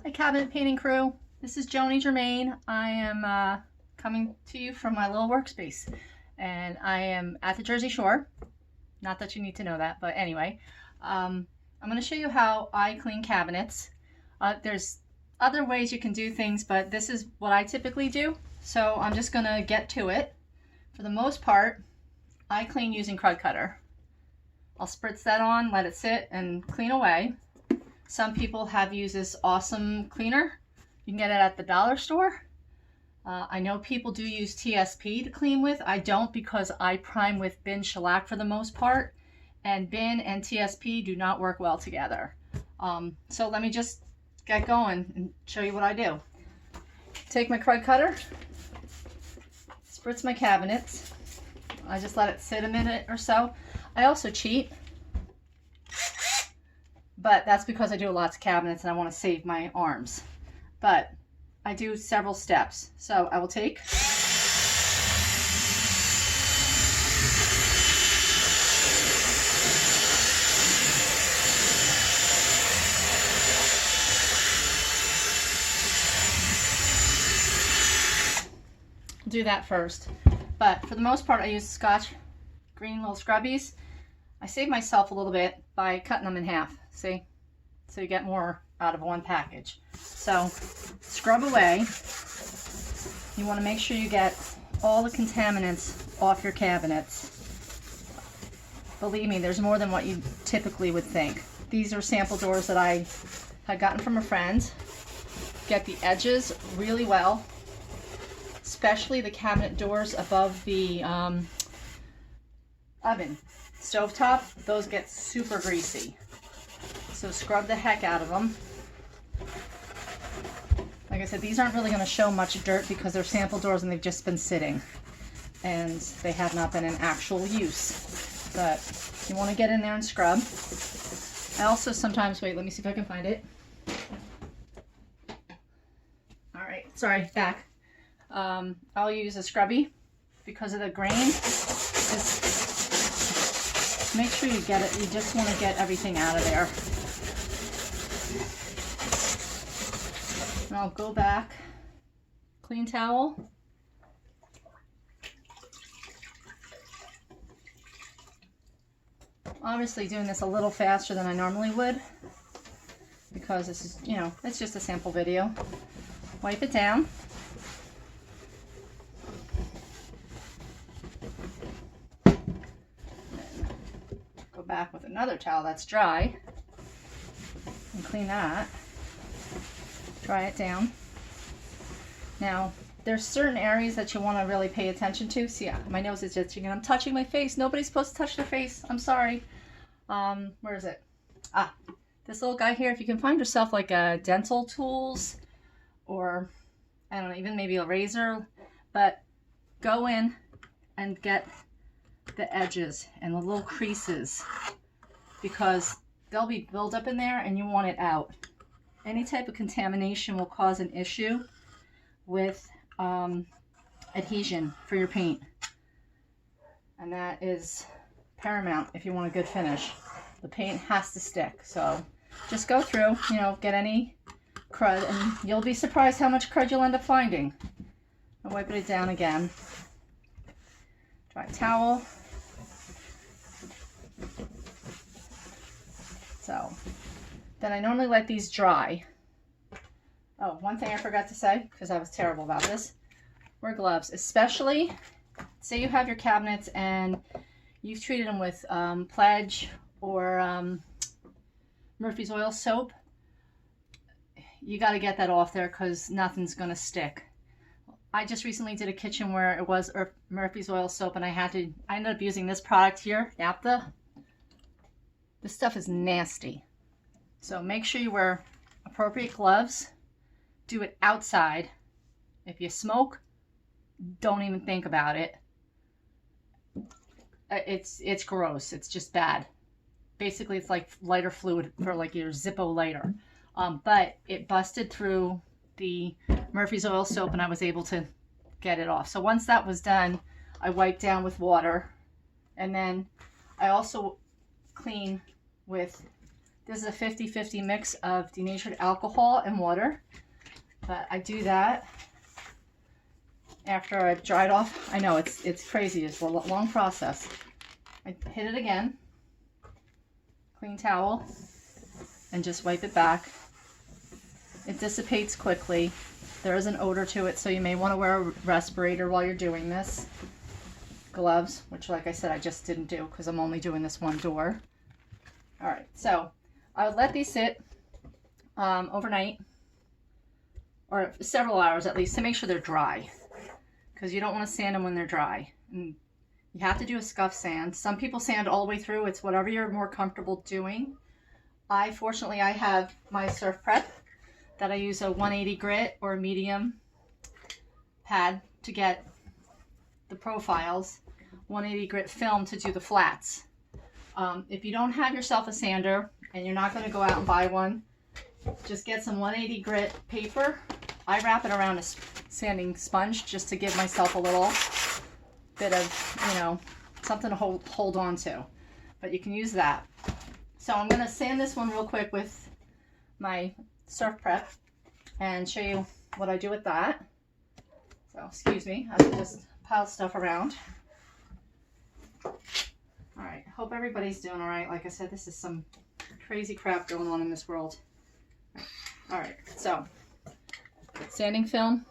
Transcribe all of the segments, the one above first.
Hi cabinet painting crew, this is Joni Germain. I am coming to you from my little workspace and I am at the Jersey Shore. Not that you need to know that, but anyway, I'm going to show you how I clean cabinets. There's other ways you can do things, but this is what I typically do. So I'm just going to get to it. For the most part, I clean using Krud Kutter. I'll spritz that on, let it sit and clean away. Some people have used this awesome cleaner. You can get it at the dollar store. I know people do use TSP to clean with. I don't, because I prime with bin shellac for the most part, and bin and TSP do not work well together. So let me just get going and show you what I do. Take my Krud Kutter, spritz my cabinets. I just let it sit a minute or so. I also cheat, but that's because I do lots of cabinets and I want to save my arms. But I do several steps. So I will take do that first. But for the most part, I use Scotch green little scrubbies. I save myself a little bit by cutting them in half, see? So you get more out of one package. So scrub away. You want to make sure you get all the contaminants off your cabinets. Believe me, there's more than what you typically would think. These are sample doors that I had gotten from a friend. Get the edges really well, especially the cabinet doors above the oven stovetop. Those get super greasy, so scrub the heck out of them. Like I said, these aren't really going to show much dirt because they're sample doors and they've just been sitting and they have not been in actual use, but you want to get in there and scrub. I also sometimes, wait, let me see if I can find it. All right, sorry, back. I'll use a scrubby because of the grain. Just make sure you get it. You just want to get everything out of there. And I'll go back, clean towel. Obviously doing this a little faster than I normally would because this is, you know, it's just a sample video. Wipe it down. Go back with another towel that's dry and clean that. Dry it down. Now, there's certain areas that you want to really pay attention to. See, my nose is itching and I'm touching my face. Nobody's supposed to touch their face. I'm sorry. Where is it? Ah, this little guy here. If you can find yourself like a dental tools or, I don't know, even maybe a razor, but go in and get the edges and the little creases because they'll be built up in there and you want it out. Any type of contamination will cause an issue with adhesion for your paint. And that is paramount if you want a good finish. The paint has to stick. So just go through, you know, get any crud and you'll be surprised how much crud you'll end up finding. I'll wipe it down again. Dry towel. So then I normally let these dry. Oh, one thing I forgot to say, because I was terrible about this, wear gloves. Especially, say you have your cabinets and you've treated them with Pledge or Murphy's Oil soap. You got to get that off there because nothing's going to stick. I just recently did a kitchen where it was Murphy's Oil soap and I ended up using this product here, Naphtha. This stuff is nasty. So make sure you wear appropriate gloves. Do it outside. If you smoke, don't even think about it. It's gross. It's just bad. Basically, it's like lighter fluid for like your Zippo lighter. But it busted through the Murphy's Oil soap and I was able to get it off. So once that was done, I wiped down with water and then I also clean with This is a 50-50 mix of denatured alcohol and water. But I do that after I've dried off. I know it's crazy. It's a long process. I hit it again. Clean towel. And just wipe it back. It dissipates quickly. There is an odor to it, so you may want to wear a respirator while you're doing this. Gloves, which like I said, I just didn't do because I'm only doing this one door. All right, so I would let these sit overnight or several hours at least to make sure they're dry, because you don't want to sand them when they're dry. And you have to do a scuff sand. Some people sand all the way through. It's whatever you're more comfortable doing. Fortunately, I have my Surf Prep that I use a 180 grit or a medium pad to get the profiles, 180 grit film to do the flats. If you don't have yourself a sander and you're not going to go out and buy one, just get some 180 grit paper. I wrap it around a sanding sponge just to give myself a little bit of, you know, something to hold on to. But you can use that. So I'm going to sand this one real quick with my Surf Prep and show you what I do with that. So excuse me, I just pile stuff around. All right, hope everybody's doing all right. Like I said, this is some crazy crap going on in this world. All right, so sanding film,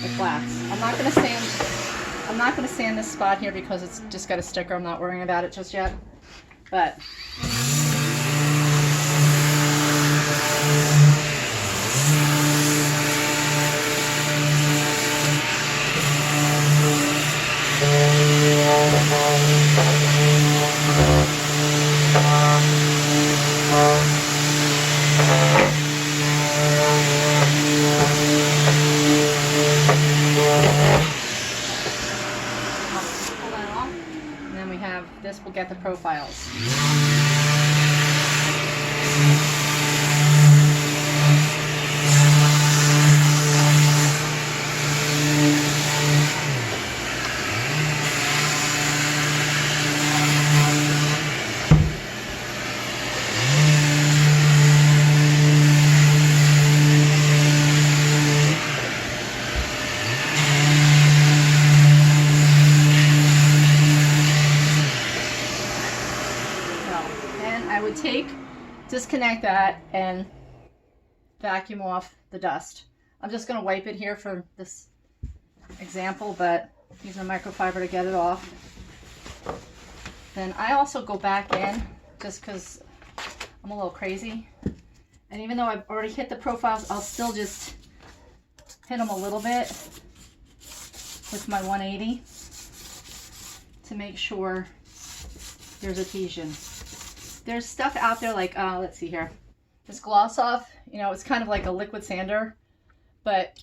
the flats. I'm not going to sand this spot here because it's just got a sticker. I'm not worrying about it just yet. But this will get the profiles. Disconnect that and vacuum off the dust. I'm just going to wipe it here for this example, but use a microfiber to get it off. Then I also go back in just because I'm a little crazy. And even though I've already hit the profiles, I'll still just hit them a little bit with my 180 to make sure there's adhesion. There's stuff out there like, let's see here, this Gloss Off, you know, it's kind of like a liquid sander, but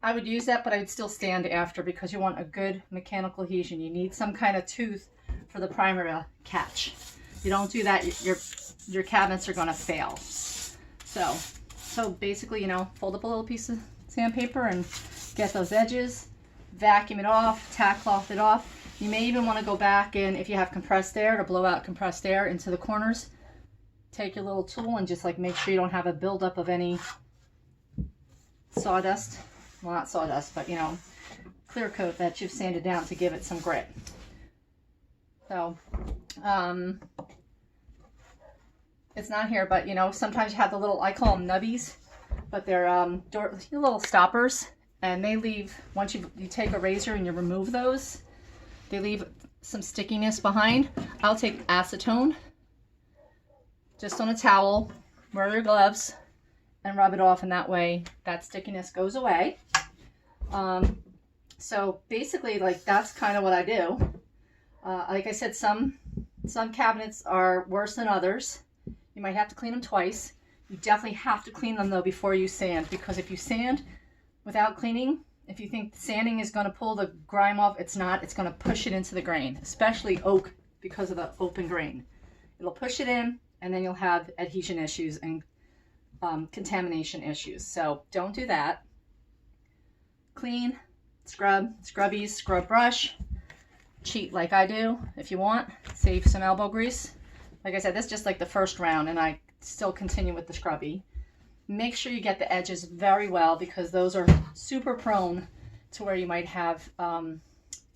I would use that, but I would still sand after because you want a good mechanical adhesion. You need some kind of tooth for the primer to catch. If you don't do that, your cabinets are going to fail. So basically, you know, fold up a little piece of sandpaper and get those edges, vacuum it off, tack cloth it off. You may even want to go back in, if you have compressed air, to blow out compressed air into the corners. Take your little tool and just like make sure you don't have a buildup of any sawdust. Well, not sawdust, but you know, clear coat that you've sanded down to give it some grit. So, it's not here, but you know, sometimes you have the little, I call them nubbies, but they're little stoppers, and they leave, once you take a razor and you remove those, they leave some stickiness behind. I'll take acetone just on a towel, wear your gloves, and rub it off, and that way that stickiness goes away. So basically, like, that's kind of what I do. Like I said, some cabinets are worse than others. You might have to clean them twice. You definitely have to clean them though before you sand, because if you sand without cleaning, if you think sanding is going to pull the grime off, it's not. It's going to push it into the grain, especially oak because of the open grain. It'll push it in, and then you'll have adhesion issues and contamination issues. So don't do that. Clean, scrub, scrubbies, scrub brush. Cheat like I do if you want. Save some elbow grease. like I said, this is just like the first round, and I still continue with the scrubby. Make sure you get the edges very well, because those are super prone to where you might have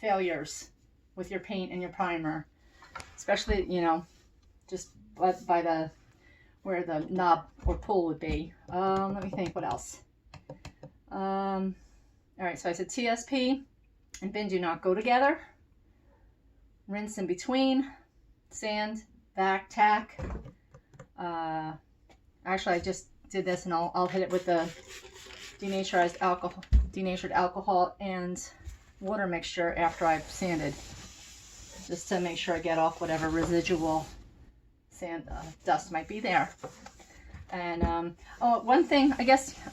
failures with your paint and your primer, especially, you know, just by the where the knob or pull would be. Let me think, what else? All right, so I said TSP and bin do not go together. Rinse in between, sand, back, tack. Actually, I just did this, and I'll hit it with the denatured alcohol and water mixture after I've sanded, just to make sure I get off whatever residual sand dust might be there. And oh, one thing, I guess, you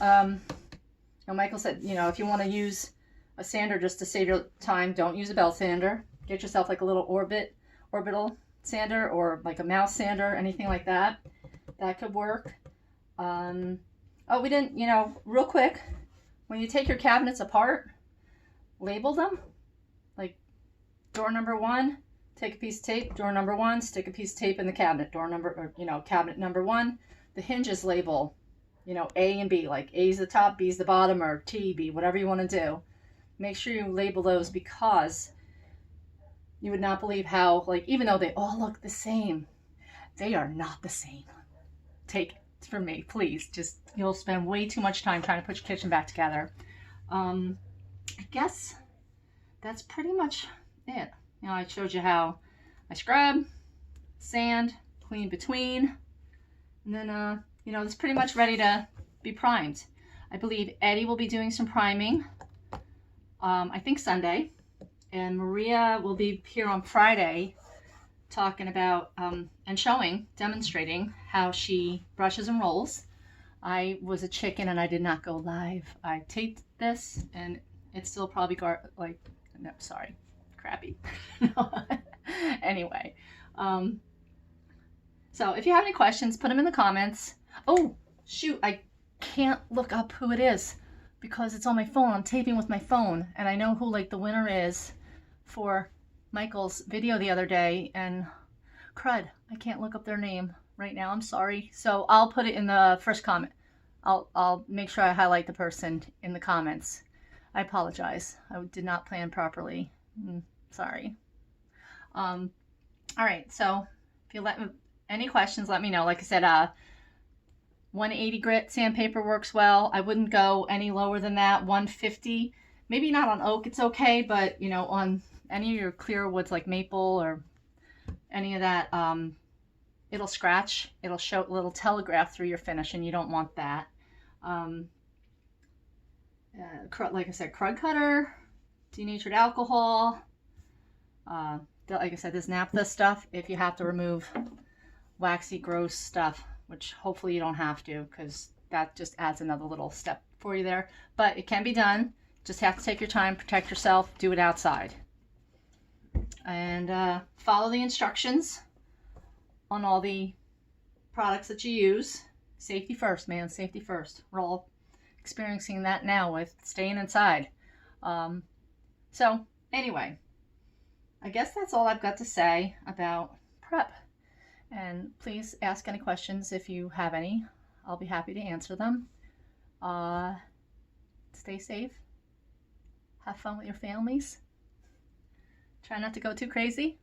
know, Michael said, you know, if you want to use a sander just to save your time, don't use a belt sander. Get yourself like a little orbital sander, or like a mouse sander, anything like that. That could work. Oh, we didn't, you know, real quick, when you take your cabinets apart, label them. Like door number 1, take a piece of tape, door number 1, stick a piece of tape in the cabinet, door number, or, you know, cabinet number 1. The hinges label, you know, A and B, like A's the top, B's the bottom, or T, B, whatever you want to do. Make sure you label those, because you would not believe how, like, even though they all look the same, they are not the same. Take it from me, please. Just, you'll spend way too much time trying to put your kitchen back together. I guess that's pretty much it. You know, I showed you how I scrub, sand, clean between, and then, you know, it's pretty much ready to be primed. I believe Eddie will be doing some priming, I think Sunday. And Maria will be here on Friday talking about and demonstrating how she brushes and rolls. I was a chicken and I did not go live. I taped this, and it's still probably crappy. Anyway, so if you have any questions, put them in the comments. Oh, shoot, I can't look up who it is because it's on my phone. I'm taping with my phone, and I know who like the winner is for Michael's video the other day, and crud, I can't look up their name right now. I'm sorry. So I'll put it in the first comment. I'll make sure I highlight the person in the comments. I apologize. I did not plan properly. Sorry. All right. So if you any questions, let me know. Like I said, 180 grit sandpaper works well. I wouldn't go any lower than that. 150, maybe not on oak, it's okay, but you know, on any of your clear woods like maple or any of that, it'll scratch. It'll show a little telegraph through your finish, and you don't want that. Like I said, Krud Kutter, denatured alcohol, like I said, this naphtha stuff, if you have to remove waxy, gross stuff, which hopefully you don't have to, because that just adds another little step for you there. But it can be done. Just have to take your time, protect yourself, do it outside. And follow the instructions on all the products that you use. Safety first, man, safety first. We're all experiencing that now with staying inside. So anyway, I guess that's all I've got to say about prep. And please ask any questions if you have any. I'll be happy to answer them. Stay safe. Have fun with your families. Try not to go too crazy.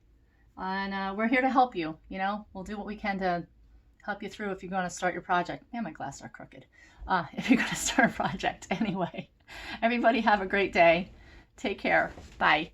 And we're here to help you. You know, we'll do what we can to help you through if you're going to start your project. Man, my glasses are crooked. If you're going to start a project. Anyway, everybody have a great day. Take care. Bye.